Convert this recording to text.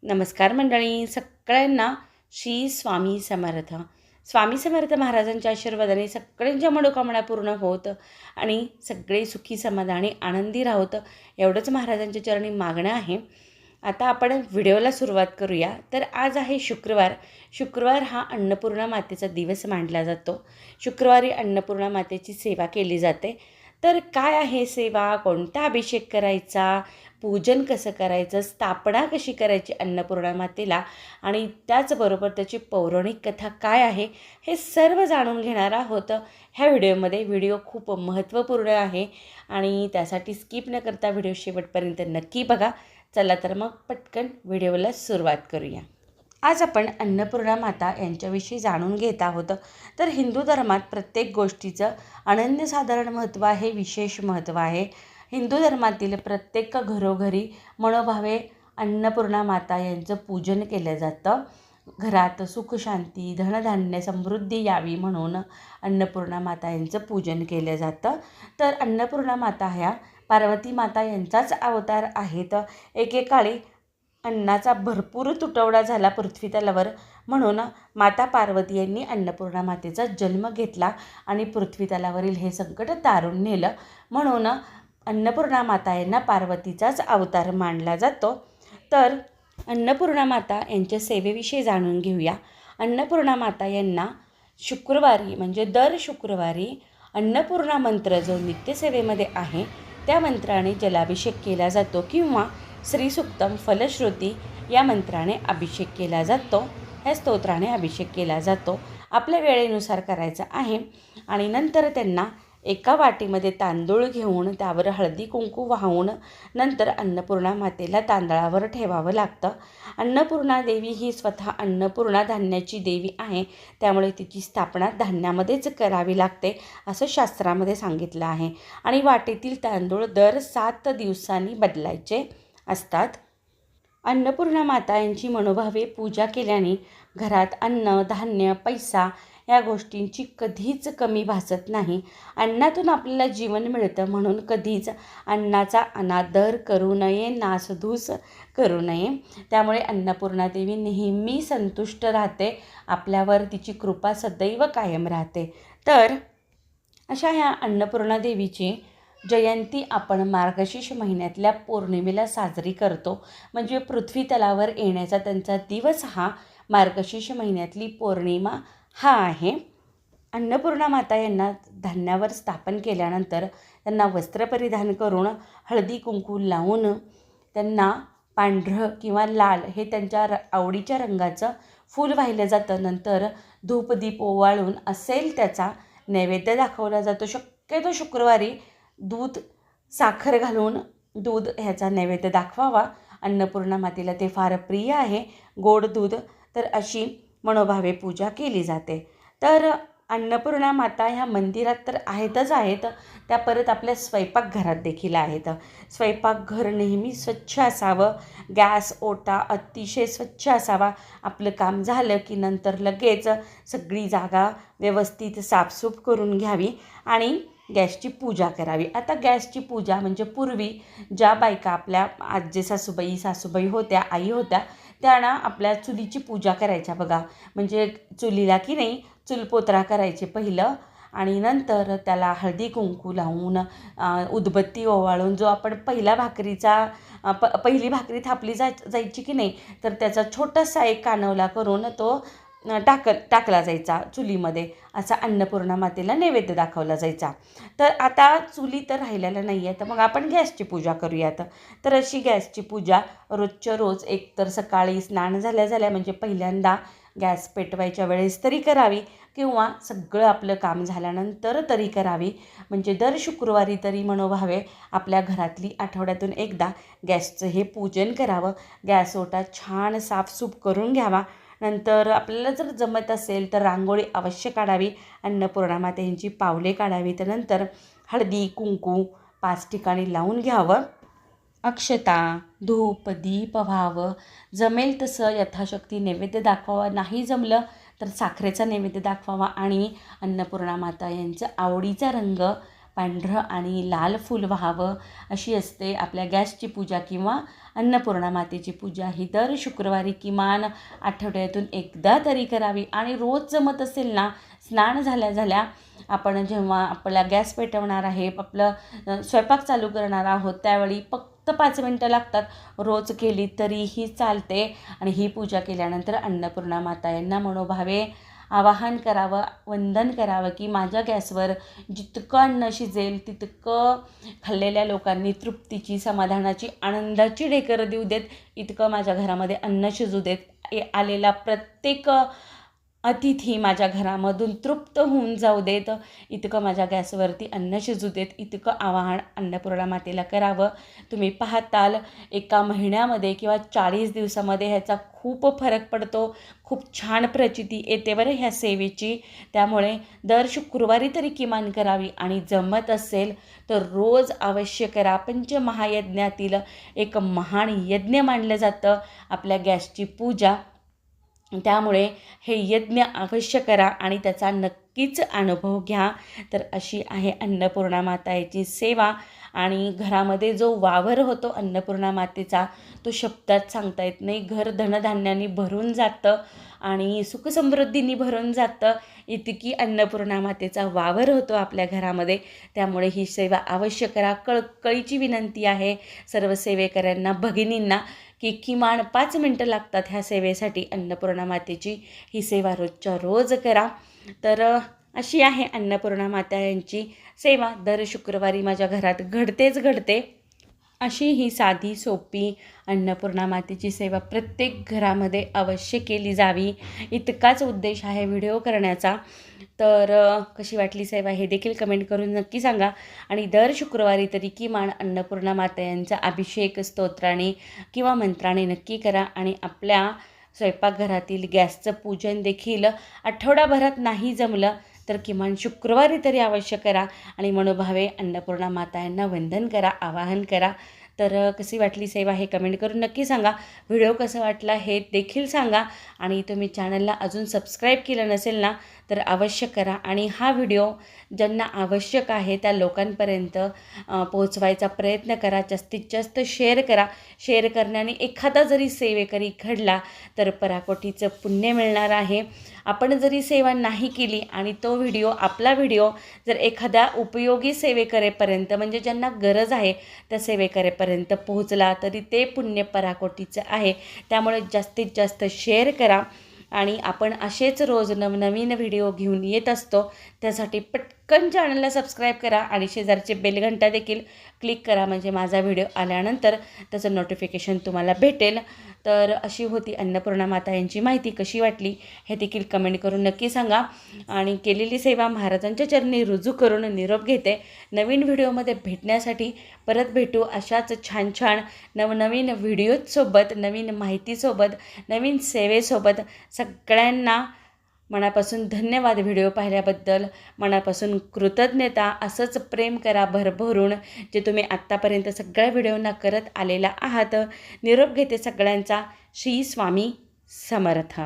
नमस्कार मंडळी, सगळ्यांना श्री स्वामी समर्थ. स्वामी समर्थ महाराजांच्या आशीर्वादाने सगळ्यांच्या मनोकामना पूर्ण होत आणि सगळे सुखी समाधानी आनंदी राहोत, एवढंच महाराजांच्या चरणी मागणं आहे. आता आपण व्हिडिओला सुरुवात करूया. तर आज आहे शुक्रवार. शुक्रवार हा अन्नपूर्णा मातेचा दिवस मानला जातो. शुक्रवारी अन्नपूर्णा मातेची सेवा केली जाते. तर काय आहे सेवा, कोणता अभिषेक करायचा, पूजन कसं करायचं, स्थापना कशी करायची अन्नपूर्णा मातेला आणि त्याचबरोबर त्याची पौराणिक कथा काय आहे, हे सर्व जाणून घेणार आहोत ह्या व्हिडिओमध्ये. व्हिडिओ खूप महत्त्वपूर्ण आहे आणि त्यासाठी स्किप न करता व्हिडिओ शेवटपर्यंत नक्की बघा. चला तर मग पटकन व्हिडिओला सुरुवात करूया. आज आपण अन्नपूर्णा माता यांच्याविषयी जाणून घेत आहोत. तर हिंदू धर्मात प्रत्येक गोष्टीचं अनन्यसाधारण महत्त्व आहे, विशेष महत्त्व आहे. हिंदू धर्मातील प्रत्येक घरोघरी मनोभावे अन्नपूर्णा माता यांचं पूजन केलं जातं. घरात सुख शांती धनधान्य समृद्धी यावी म्हणून अन्नपूर्णा माता यांचं पूजन केलं जातं. तर अन्नपूर्णा माता ह्या पार्वती माता यांचाच अवतार आहेत. एकेकाळी अन्नाचा भरपूर तुटवडा झाला पृथ्वीतलावर, म्हणून माता पार्वती यांनी अन्नपूर्णा मातेचा जन्म घेतला आणि पृथ्वीतलावरील हे संकट तारून नेलं. म्हणून अन्नपूर्णा माता यांना पार्वतीचाच अवतार मानला जातो. तर अन्नपूर्णा माता यांच्या सेवेविषयी जाणून घेऊया. अन्नपूर्णा माता यांना शुक्रवारी म्हणजे दर शुक्रवारी अन्नपूर्णा मंत्र जो नित्यसेवेमध्ये आहे त्या मंत्राने जलाभिषेक केला जातो किंवा श्रीसुक्तम फलश्रुती या मंत्राने अभिषेक केला जातो. ह्या स्तोत्राने अभिषेक केला जातो. आपल्या वेळेनुसार करायचा आहे. आणि नंतर त्यांना एका वाटीमध्ये तांदूळ घेऊन त्यावर हळदी कुंकू वाहून नंतर अन्नपूर्णा मातेला तांदळावर ठेवावं लागतं. अन्नपूर्णा देवी ही स्वतः अन्नपूर्णा धान्याची देवी आहे, त्यामुळे तिची स्थापना धान्यामध्येच करावी लागते असं शास्त्रामध्ये सांगितलं आहे. आणि वाटेतील तांदूळ दर 7 दिवसांनी बदलायचे असतात. अन्नपूर्णा माता यांची मनोभावे पूजा केल्याने घरात अन्न धान्य पैसा या गोष्टींची कधीच कमी भासत नाही. अन्नातून आपल्याला जीवन मिळतं, म्हणून कधीच अन्नाचा अनादर करू नये, नासधूस करू नये. त्यामुळे अन्नपूर्णा देवी नेहमी संतुष्ट राहते, आपल्यावर तिची कृपा सदैव कायम राहते. तर अशा ह्या अन्नपूर्णा देवीची जयंती आपण मार्गशीर्ष महिन्यातल्या पौर्णिमेला साजरी करतो. म्हणजे पृथ्वी तलावर येण्याचा त्यांचा दिवस हा मार्गशीर्ष महिन्यातली पौर्णिमा हा आहे. अन्नपूर्णा माता यांना धान्यावर स्थापन केल्यानंतर त्यांना वस्त्र परिधान करून हळदी कुंकू लावून त्यांना पांढरं किंवा लाल हे त्यांच्या आवडीच्या रंगाचं फूल वाहिलं जातं. नंतर धूपदीप ओवाळून असेल त्याचा नैवेद्य दाखवला जातो. शक्यतो शुक्रवारी दूध साखर घालून दूध ह्याचा नैवेद्य दाखवावा. अन्नपूर्णा मातेला ते फार प्रिय आहे, गोड दूध. तर अशी मनोभावे पूजा केली जाते. तर अन्नपूर्णा माता ह्या मंदिरात तर आहेतच आहेत, त्या परत आपल्या स्वयंपाकघरात देखील आहेत. स्वयंपाकघर नेहमी स्वच्छ असावं, गॅस ओटा अतिशय स्वच्छ असावा. आपलं काम झालं की नंतर लगेच सगळी जागा व्यवस्थित साफसूफ करून घ्यावी आणि गॅसची पूजा करावी. आता गॅसची पूजा म्हणजे पूर्वी ज्या बायका आपल्या आजी सासूबाई होत्या, आई होत्या, त्यांना आपल्या चुलीची पूजा करायच्या बघा. म्हणजे चुलीला की नाही चुलपोत्रा करायचे पहिलं आणि नंतर त्याला हळदी कुंकू लावून उदबत्ती ओवाळून जो आपण पहिली भाकरी थापली जायची की नाही, तर त्याचा छोटासा एक कानवला करून तो टाकला जायचा चुलीमध्ये. असा अन्नपूर्णा मातेला नैवेद्य दाखवला जायचा. तर आता चुली तर राहिलेल्या नाही आहे, तर मग आपण गॅसची पूजा करूयात. तर अशी गॅसची पूजा रोजच्या रोज एकतर सकाळी स्नान झाल्या म्हणजे पहिल्यांदा गॅस पेटवायच्या वेळेस तरी करावी किंवा सगळं आपलं काम झाल्यानंतर तरी करावी. म्हणजे दर शुक्रवारी तरी मनोभावे आपल्या घरातली आठवड्यातून एकदा गॅसचं हे पूजन करावं. गॅस ओटा छान साफसूफ करून घ्यावा. नंतर आपल्याला जर जमत असेल तर रांगोळी अवश्य काढावी. अन्नपूर्णा माता यांची पावले काढावी. त्यानंतर हळदी कुंकू 5 ठिकाणी लावून घ्यावं. अक्षता धूप दीप व्हावं. जमेल तसं यथाशक्ती नैवेद्य दाखवावा. नाही जमलं तर साखरेचा नैवेद्य दाखवावा आणि अन्नपूर्णा माता यांचं आवडीचा रंग पांढरं आणि लाल फूल व्हावं अशी असते आपल्या गॅसची पूजा किंवा अन्नपूर्णा मातेची पूजा. ही दर शुक्रवारी किमान आठवड्यातून एकदा तरी करावी. आणि रोज जमत असेल ना, स्नान झाल्या आपण जेव्हा आपला गॅस पेटवणार आहे, आपलं स्वयंपाक चालू करणार आहोत, त्यावेळी फक्त 5 मिनटं लागतात. रोज केली तरीही चालते. आणि ही पूजा केल्यानंतर अन्नपूर्णा माता यांना मनोभावे आवाहन करावं, वंदन करावं की माझ्या गॅसवर जितकं अन्न शिजेल तितकं खाल्लेल्या लोकांनी तृप्तीची, समाधानाची, आनंदाची ढेकर देऊ देत, इतकं माझ्या घरामध्ये अन्न शिजू देत, आलेला प्रत्येक अतिथी माझ्या घरामधून तृप्त होऊन जाऊ देत, इतकं माझ्या गॅसवरती अन्न शिजू देत, इतकं आवाहन अन्नपूर्णा मातेला करावं. तुम्ही पाहताल एका महिन्यामध्ये किंवा 40 दिवसामध्ये ह्याचा खूप फरक पडतो. खूप छान प्रचिती येते बरं ह्या सेवेची. त्यामुळे दर शुक्रवारी तरी किमान करावी. आणि जमत असेल तर रोज अवश्य करा. पंचमहायज्ञातील एक महान यज्ञ मानलं जातं आपल्या गॅसची पूजा. त्यामुळे हे यज्ञ अवश्य करा आणि त्याचा नक्कीच अनुभव घ्या. तर अशी आहे अन्नपूर्णा मातेची सेवा. आणि घरामध्ये जो वावर होतो अन्नपूर्णा मातेचा, तो शब्दात सांगता येत नाही. घर धनधान्याने भरून जातं आणि सुखसमृद्धीने भरून जातं. इतकी अन्नपूर्णा मातेचा वावर होतो आपल्या घरामध्ये. त्यामुळे ही सेवा अवश्य करा. कळकळीची विनंती आहे सर्व सेवेकऱ्यांना, भगिनींना की किमान 5 मिनटं लागतात ह्या सेवेसाठी. अन्नपूर्णा मातेची ही सेवा रोजच्या रोज करा. तर अशी आहे अन्नपूर्णा माता यांची सेवा. दर शुक्रवारी माझ्या घरात घडते. अशी ही साधी सोपी अन्नपूर्णा मातेची सेवा प्रत्येक घरामध्ये अवश्य केली जावी, इतकाच उद्देश आहे व्हिडिओ करण्याचा. तर कशी वाटली सेवा हे देखील कमेंट करून नक्की सांगा. आणि दर शुक्रवारी तरी किमान अन्नपूर्णा माता यांचा अभिषेक स्तोत्राने किंवा मंत्राने नक्की करा. आणि आपल्या स्वयंपाकघरातील गॅसचं पूजन देखील आठवडाभरात नाही जमलं तर किमान शुक्रवारी तरी अवश्य करा. आणि मनोभावे अन्नपूर्णा माता यांना वंदन करा, आवाहन करा. तर कशी वाटली सेवा हे कमेंट करून नक्की सांगा. व्हिडिओ कसा वाटला हे देखील सांगा. आणि तुम्ही चॅनलला अजून सबस्क्राईब केलं नसेल ना तर अवश्य करा. आणि हा व्हिडिओ ज्यांना आवश्यक आहे त्या लोकांपर्यंत पोहोचवायचा प्रयत्न करा. जास्तीत जास्त शेअर करा. शेअर करण्याने एखादा जरी सेवेकरी घडला तर पराकोटीचं पुण्य मिळणार आहे. आपण जरी सेवा नाही केली आणि तो व्हिडिओ, आपला व्हिडिओ जर एखाद्या उपयोगी सेवेकरेपर्यंत, म्हणजे ज्यांना गरज आहे त्या सेवेकरेपर्यंत पोहोचला तरी ते पुण्य पराकोटीचं आहे. त्यामुळे जास्तीत जास्त शेअर करा. आणि आपण असेच रोज नवनवीन व्हिडिओ घेऊन येत असतो. त्यासाठी पटकन चॅनलला सबस्क्राईब करा आणि शेजारचे बेलघंटा देखील क्लिक करा, म्हणजे माझा व्हिडिओ आल्यानंतर त्याचं नोटिफिकेशन तुम्हाला भेटेल. तर अशी होती अन्नपूर्णा माता यांची माहिती. कशी वाटली हे देखील कमेंट करून नक्की सांगा. आणि केलेली सेवा महाराजांच्या चरणी रुजू करून निरोप घेते. नवीन व्हिडिओमध्ये भेटण्यासाठी परत भेटू अशाच छान छान नवनवीन व्हिडिओसोबत, नवीन माहितीसोबत, नवीन सेवेसोबत. सगळ्यांना मनापासून धन्यवाद व्हिडिओ पाहिल्याबद्दल. मनापासून कृतज्ञता. असंच प्रेम करा भरभरून जे तुम्ही आत्तापर्यंत सगळ्या व्हिडिओंना करत आलेला आहात. निरोप घेते सगळ्यांचा. श्री स्वामी समर्थ.